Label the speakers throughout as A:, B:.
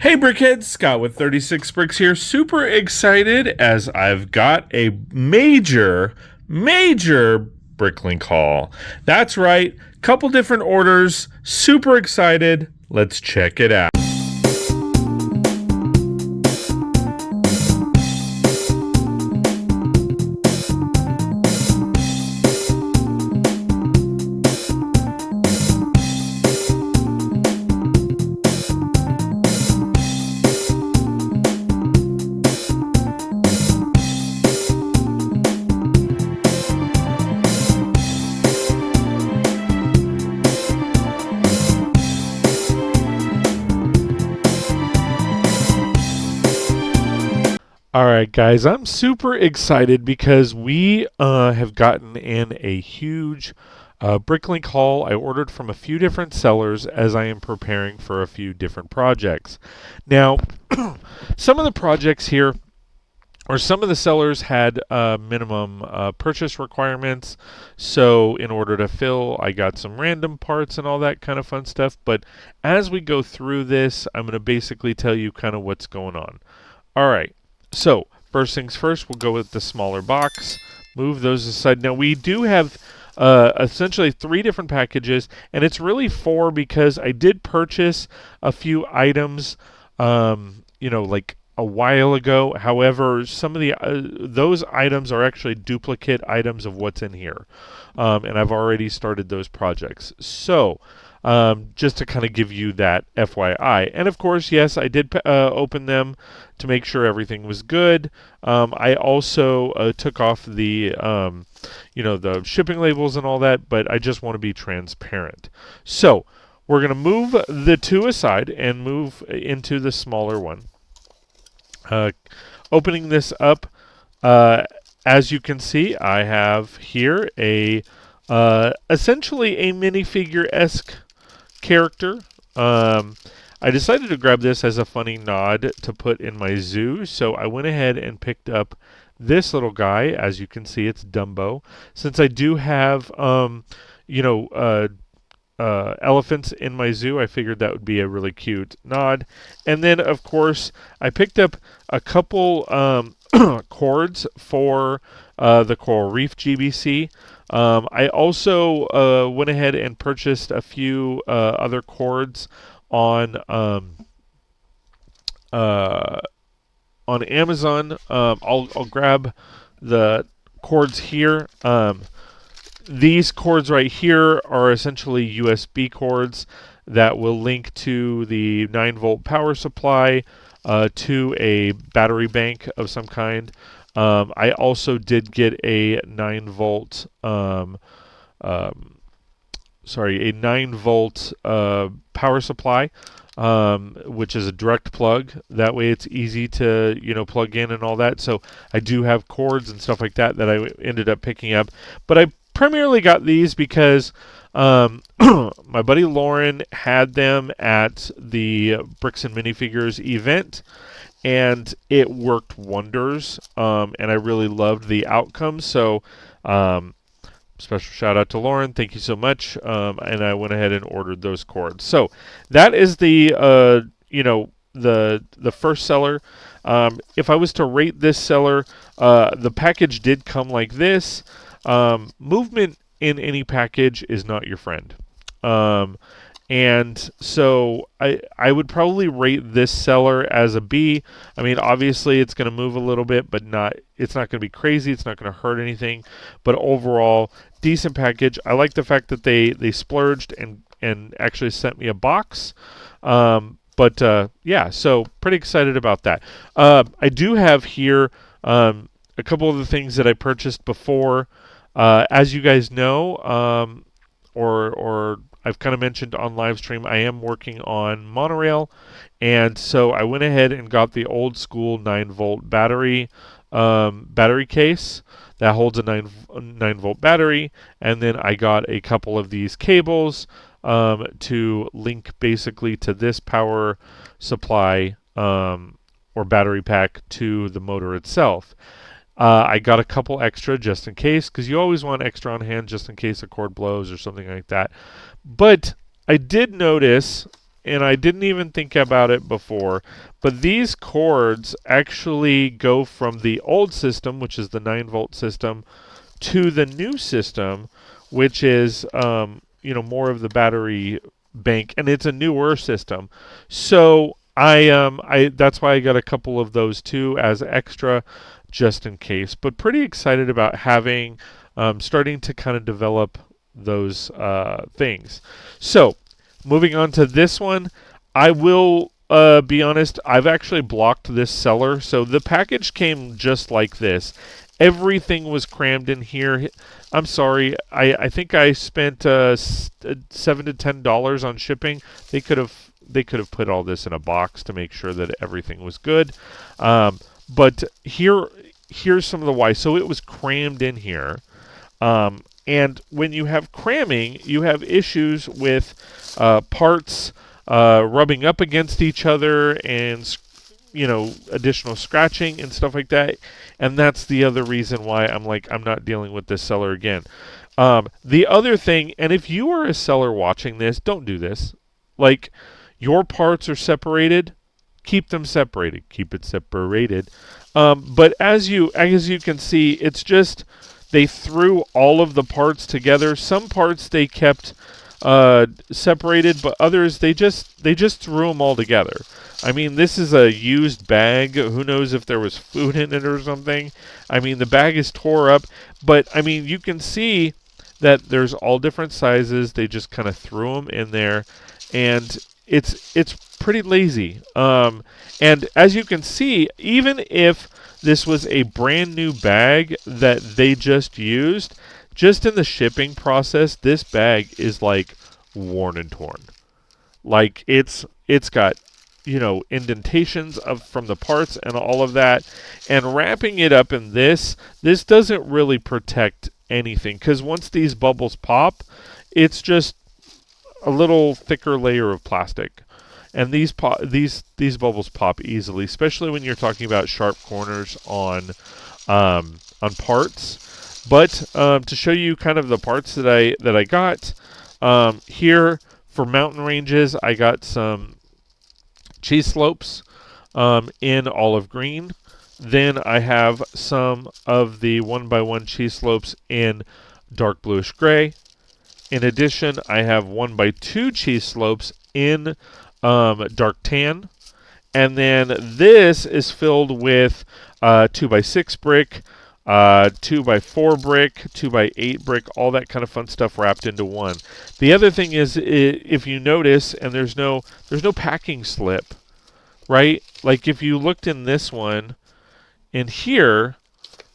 A: Hey Brickheads, Scott with 36 Bricks here. Super excited as I've got a major Bricklink haul. That's right, couple different orders. Super excited. Let's check it out. All right, guys, I'm super excited because we have gotten in a huge Bricklink haul. I ordered from a few different sellers as I am preparing for a few different projects. Now, some of the projects here, or some of the sellers had minimum purchase requirements. So in order to fill, I got some random parts and all that kind of fun stuff. But as we go through this, I'm going to basically tell you kind of what's going on. All right. So, first things first, we'll go with the smaller box. Move those aside. Now, we do have essentially 3 different packages, and it's really 4 because I did purchase a few items, like a while ago. However, some of the those items are actually duplicate items of what's in here, and I've already started those projects. So, just to kind of give you that FYI. And of course, yes, I did open them to make sure everything was good. I also took off the, the shipping labels and all that, but I just want to be transparent. So we're going to move the 2 aside and move into the smaller one. Opening this up, as you can see, I have here a essentially a minifigure-esque character. I decided to grab this as a funny nod to put in my zoo, so I went ahead and picked up this little guy. As you can see, it's Dumbo. Since I do have, elephants in my zoo, I figured that would be a really cute nod. And then, of course, I picked up a couple cords for the Coral Reef GBC. I also went ahead and purchased a few other cords on Amazon. I'll grab the cords here. These cords right here are essentially USB cords that will link to the 9-volt power supply to a battery bank of some kind. I also did get a 9-volt a 9-volt power supply, which is a direct plug. That way it's easy to, plug in and all that. So I do have cords and stuff like that that I ended up picking up. But I primarily got these because my buddy Lauren had them at the Bricks and Minifigures event, and it worked wonders, and I really loved the outcome. So special shout out to Lauren. Thank you so much. And I went ahead and ordered those cords. So that is the the first seller. If I was to rate this seller, the package did come like this. Movement in any package is not your friend. And so I would probably rate this seller as a B. I mean, obviously it's going to move a little bit, but it's not going to be crazy. It's not going to hurt anything. But overall, decent package. I like the fact that they splurged and actually sent me a box. Yeah, so pretty excited about that. I do have here a couple of the things that I purchased before. As you guys know, or I've kind of mentioned on Livestream, I am working on monorail, and so I went ahead and got the old school 9-volt battery case that holds a 9-volt battery, and then I got a couple of these cables to link basically to this power supply or battery pack to the motor itself. I got a couple extra just in case, because you always want extra on hand just in case a cord blows or something like that. But I did notice and I didn't even think about it before, but these cords actually go from the old system, which is the 9-volt system, to the new system, which is more of the battery bank, and it's a newer system. So I that's why I got a couple of those too as extra, just in case. But pretty excited about having starting to kind of develop those things. So moving on to this one, I will be honest, I've actually blocked this seller. So the package came just like this. Everything was crammed in here. I'm sorry. I think I spent $7 to $10 on shipping. They could have put all this in a box to make sure that everything was good. But here's some of the why. So it was crammed in here. And when you have cramming, you have issues with parts rubbing up against each other and additional scratching and stuff like that. And that's the other reason why I'm not dealing with this seller again. The other thing, and if you are a seller watching this, don't do this. Like, your parts are separated, keep them separated. Keep it separated. But as you can see, it's just they threw all of the parts together. Some parts they kept separated, but others they just threw them all together. I mean, this is a used bag. Who knows if there was food in it or something? I mean, the bag is tore up, but I mean, you can see that there's all different sizes. They just kind of threw them in there, and it's pretty lazy. And as you can see, even if this was a brand new bag that they just used, just in the shipping process, this bag is like worn and torn. Like it's got indentations from the parts and all of that, and wrapping it up in this doesn't really protect anything, because once these bubbles pop, it's just a little thicker layer of plastic, and these bubbles pop easily, especially when you're talking about sharp corners on parts. But to show you kind of the parts that I got here for mountain ranges, I got some cheese slopes in olive green. Then I have some of the 1x1 cheese slopes in dark bluish gray. In addition, I have 1x2 cheese slopes in dark tan. And then this is filled with 2x6 brick, 2x4 brick, 2x8 brick, all that kind of fun stuff wrapped into one. The other thing is, if you notice, and there's no packing slip, right? Like if you looked in this one, in here,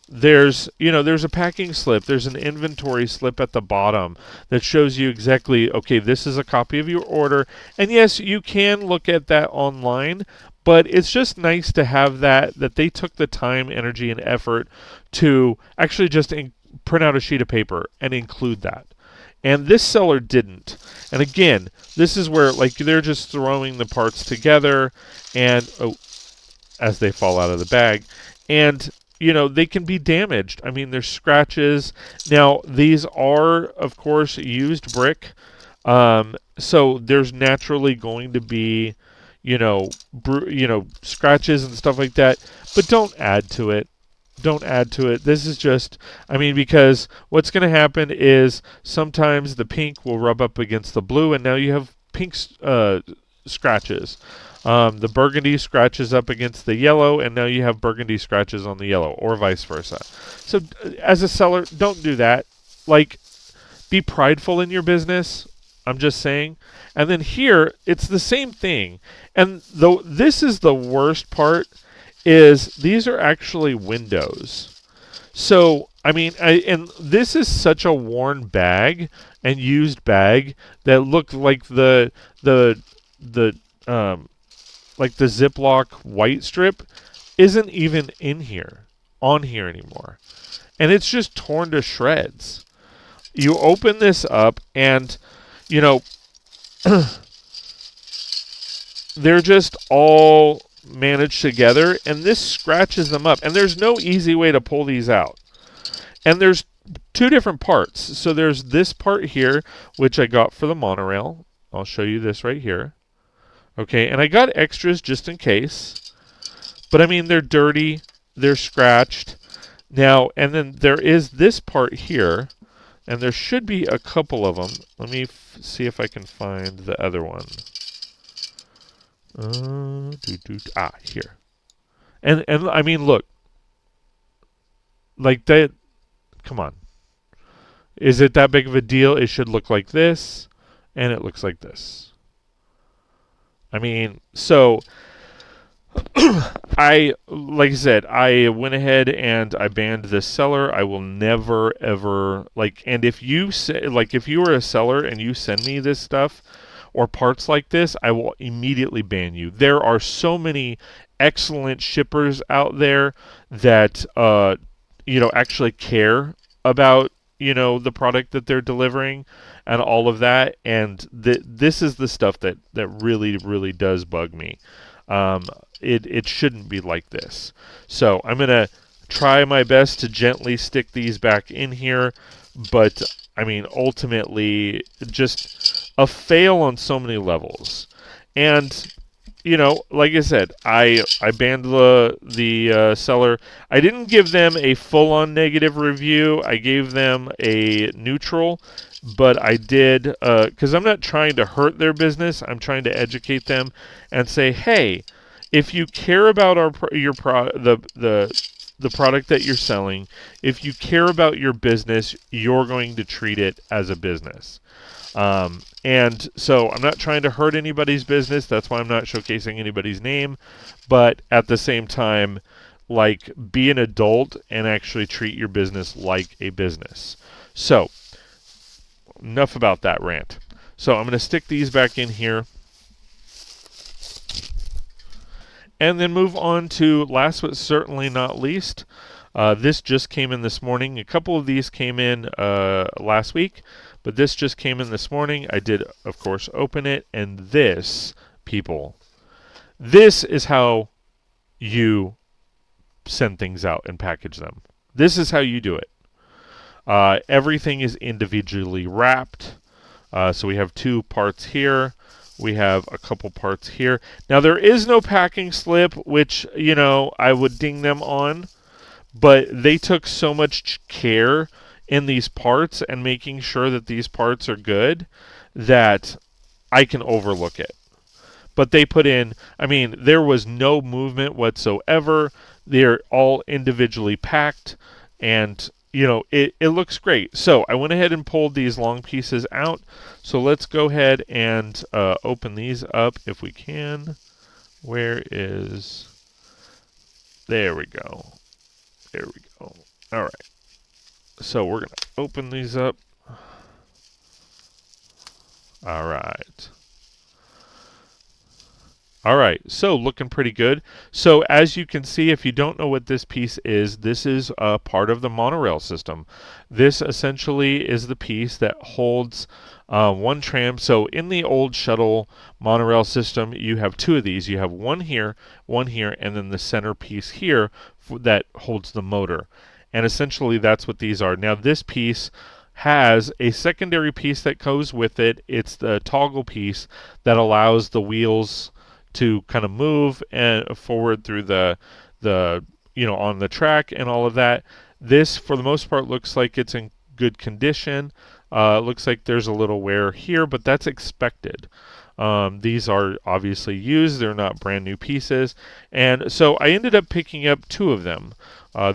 A: there's a packing slip. There's an inventory slip at the bottom that shows you exactly, okay, this is a copy of your order. And yes, you can look at that online, but it's just nice to have that they took the time, energy, and effort to actually just print out a sheet of paper and include that. And this seller didn't. And again, this is where they're just throwing the parts together and as they fall out of the bag, and they can be damaged. I mean, there's scratches. Now, these are, of course, used brick. So there's naturally going to be, scratches and stuff like that. But don't add to it. Don't add to it. This is just, because what's going to happen is sometimes the pink will rub up against the blue, and now you have pink scratches. The burgundy scratches up against the yellow, and now you have burgundy scratches on the yellow, or vice versa. So as a seller, don't do that. Be prideful in your business. I'm just saying. And then here, it's the same thing. And though this is the worst part, is these are actually windows. So, and this is such a worn bag and used bag that looked like the Ziploc white strip isn't even on here anymore. And it's just torn to shreds. You open this up and, they're just all managed together, and this scratches them up. And there's no easy way to pull these out. And there's two different parts. So there's this part here, which I got for the monorail. I'll show you this right here. Okay, and I got extras just in case. But I mean, they're dirty, they're scratched. Now, and then there is this part here, and there should be a couple of them. Let me see if I can find the other one. Here. And I mean, look, like that. Come on, is it that big of a deal? It should look like this, and it looks like this. I mean, so like I said, I went ahead and I banned this seller. I will never ever and if you say if you were a seller and you send me this stuff or parts like this, I will immediately ban you. There are so many excellent shippers out there that actually care about the product that they're delivering and all of that, and this is the stuff that really does bug me. It shouldn't be like this. So I'm gonna try my best to gently stick these back in here, but I mean, ultimately, just a fail on so many levels. And like I said, I banned the seller. I didn't give them a full-on negative review. I gave them a neutral, but I did because I'm not trying to hurt their business. I'm trying to educate them and say, hey, if you care about the product that you're selling, if you care about your business, you're going to treat it as a business. And so I'm not trying to hurt anybody's business. That's why I'm not showcasing anybody's name. But at the same time, be an adult and actually treat your business like a business. So enough about that rant. So I'm going to stick these back in here. And then move on to last but certainly not least. This just came in this morning. A couple of these came in last week, but this just came in this morning. I did, of course, open it. And this, people, this is how you send things out and package them. This is how you do it. Everything is individually wrapped. So we have 2 parts here. We have a couple parts here. Now, there is no packing slip, which, I would ding them on. But they took so much care in these parts and making sure that these parts are good that I can overlook it. But they put in, I mean, there was no movement whatsoever. They're all individually packed, and it looks great. So I went ahead and pulled these long pieces out. So let's go ahead and open these up if we can. Where is... There we go. There we go. All right. So we're going to open these up. All right. All right, so looking pretty good. So as you can see, if you don't know what this piece is, this is a part of the monorail system. This essentially is the piece that holds one tram. So in the old shuttle monorail system, you have 2 of these. You have one here, and then the center piece here that holds the motor. And essentially that's what these are. Now this piece has a secondary piece that goes with it. It's the toggle piece that allows the wheels to kind of move and forward through the on the track and all of that. This, for the most part, looks like it's in good condition. Looks like there's a little wear here, but that's expected. These are obviously used. They're not brand new pieces. And so I ended up picking up 2 of them.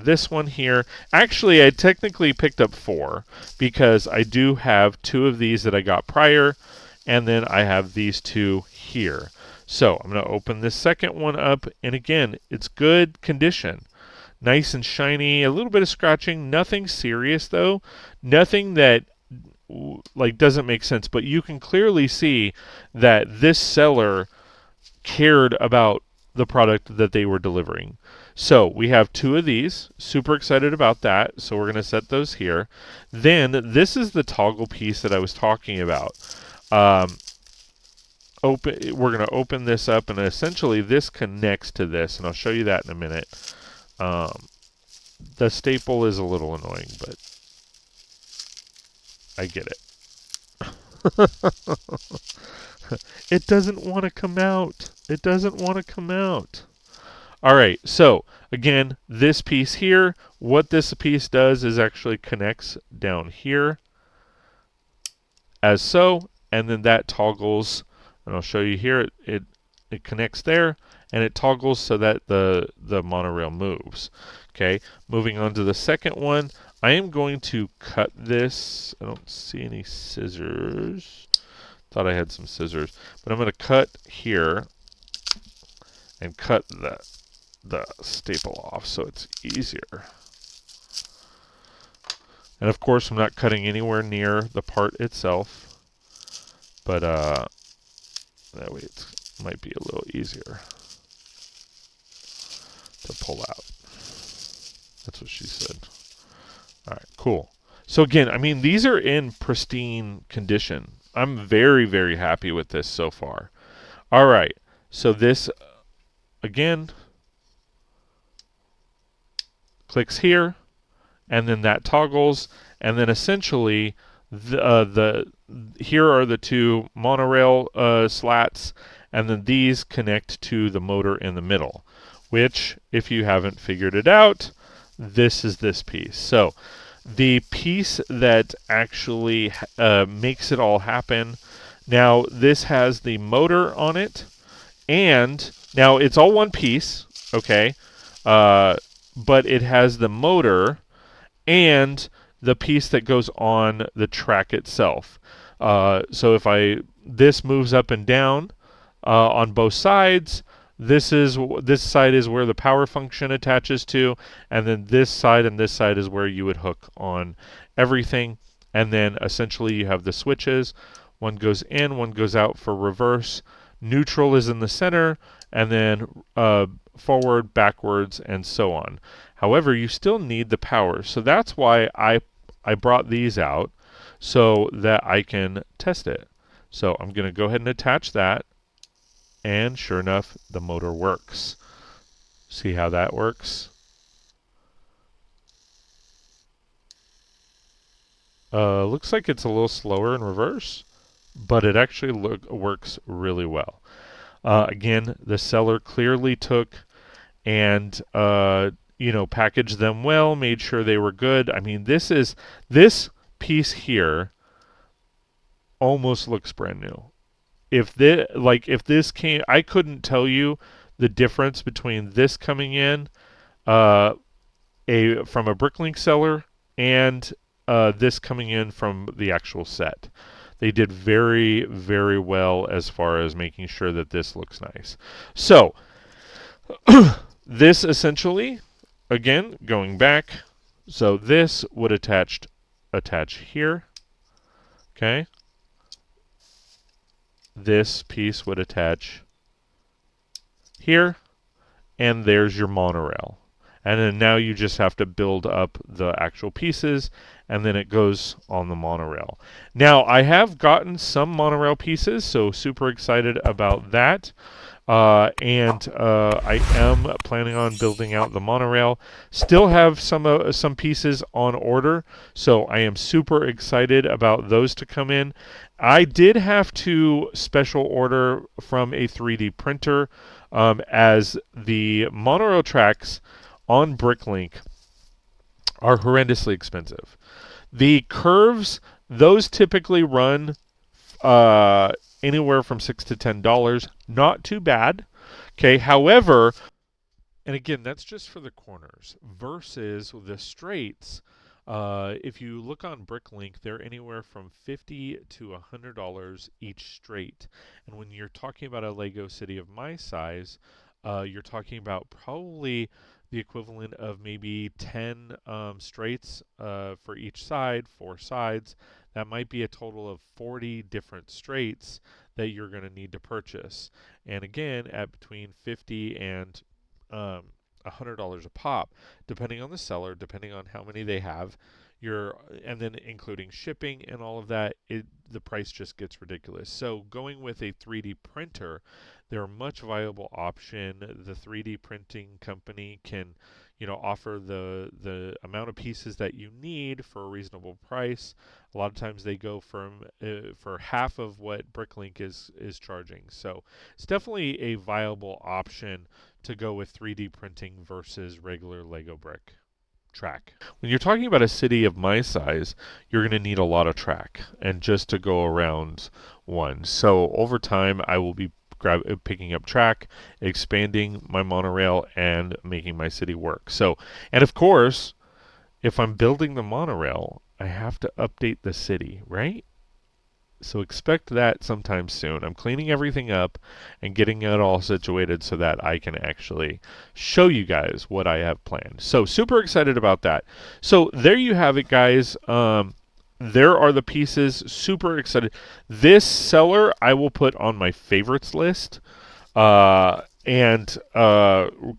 A: This one here, actually I technically picked up 4 because I do have 2 of these that I got prior, and then I have these 2 here. So I'm going to open this second one up, and again, it's good condition. Nice and shiny, a little bit of scratching, nothing serious though, nothing that doesn't make sense, but you can clearly see that this seller cared about the product that they were delivering. So we have 2 of these, super excited about that, so we're going to set those here. Then this is the toggle piece that I was talking about. We're going to open this up, and essentially this connects to this, and I'll show you that in a minute. The staple is a little annoying, but I get it. It doesn't want to come out. It doesn't want to come out. All right, so again, this piece here, what this piece does is actually connects down here as so, and then that toggles, and I'll show you here, it connects there, and it toggles so that the monorail moves. Okay, moving on to the second one, I am going to cut this. I don't see any scissors. Thought I had some scissors, but I'm going to cut here and cut the staple off so it's easier. And of course, I'm not cutting anywhere near the part itself, but that way it might be a little easier to pull out. That's what she said. All right, cool. So again, I mean, these are in pristine condition. I'm very, very happy with this so far. All right, so this, again, clicks here, and then that toggles, and then essentially here are the two monorail slats, and then these connect to the motor in the middle, which, if you haven't figured it out, this is this piece. So the piece that actually makes it all happen, now this has the motor on it, and now it's all one piece, okay, but it has the motor and the piece that goes on the track itself. So if this moves up and down on both sides, this side is where the power function attaches to, and then this side and this side is where you would hook on everything. And then essentially you have the switches. One goes in, one goes out for reverse. Neutral is in the center, and then forward, backwards, and so on. However, you still need the power. So that's why I brought these out so that I can test it. So I'm going to go ahead and attach that. And sure enough, the motor works. See how that works? Looks like it's a little slower in reverse, but it actually works really well. Again, the seller clearly took and packaged them well, made sure they were good. I mean, this piece here almost looks brand new. If this came, I couldn't tell you the difference between this coming in from a Bricklink seller and this coming in from the actual set. They did very, very well as far as making sure that this looks nice. So this essentially, again, going back, so this would attach here, okay? This piece would attach here, and there's your monorail. And then now you just have to build up the actual pieces, and then it goes on the monorail. Now, I have gotten some monorail pieces, so super excited about that. And I am planning on building out the monorail. Still have some pieces on order, so I am super excited about those to come in. I did have to special order from a 3D printer as the monorail tracks on Bricklink are horrendously expensive. The curves, those typically run anywhere from $6 to $10. Not too bad. Okay, however, and again, that's just for the corners versus the straights. If you look on Bricklink, they're anywhere from $50 to $100 each straight. And when you're talking about a Lego city of my size, you're talking about probably the equivalent of maybe 10 straights for each side, 4 sides. That might be a total of 40 different straights that you're going to need to purchase. And again, at between 50 and $100 a pop, depending on the seller, depending on how many they have, and then including shipping and all of that, the price just gets ridiculous. So going with a 3D printer, they're a much viable option. The 3D printing company can, offer the amount of pieces that you need for a reasonable price. A lot of times they go for half of what Bricklink is charging. So it's definitely a viable option to go with 3D printing versus regular Lego brick track. When you're talking about a city of my size, you're going to need a lot of track and just to go around one. So over time, I will be picking up track, expanding my monorail, and making my city work. So, and of course, if I'm building the monorail, I have to update the city, right? So expect that sometime soon. I'm cleaning everything up and getting it all situated so that I can actually show you guys what I have planned. So super excited about that. So there you have it, guys. There are the pieces. Super excited. This seller I will put on my favorites list and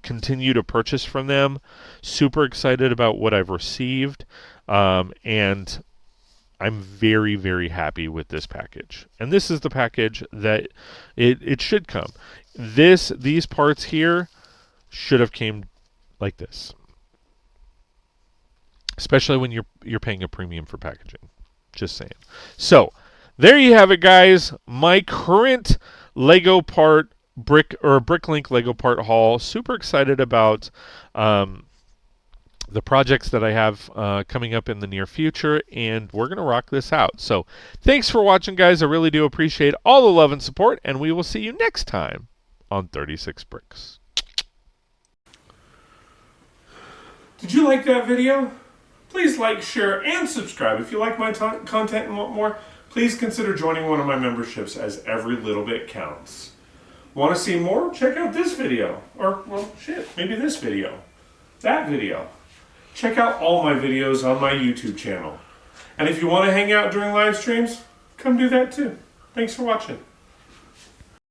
A: continue to purchase from them. Super excited about what I've received. And I'm very, very happy with this package. And this is the package that it should come. These parts here should have came like this. Especially when you're paying a premium for packaging. Just saying. So, there you have it, guys. My current Lego part Bricklink Lego part haul. Super excited about the projects that I have coming up in the near future, and we're going to rock this out. So thanks for watching, guys. I really do appreciate all the love and support, and we will see you next time on 36 Bricks.
B: Did you like that video? Please like, share, and subscribe. If you like my content and want more, please consider joining one of my memberships, as every little bit counts. Want to see more? Check out this video. Or, well, shit, maybe this video. That video. Check out all my videos on my YouTube channel. And if you want to hang out during live streams, come do that too. Thanks for watching.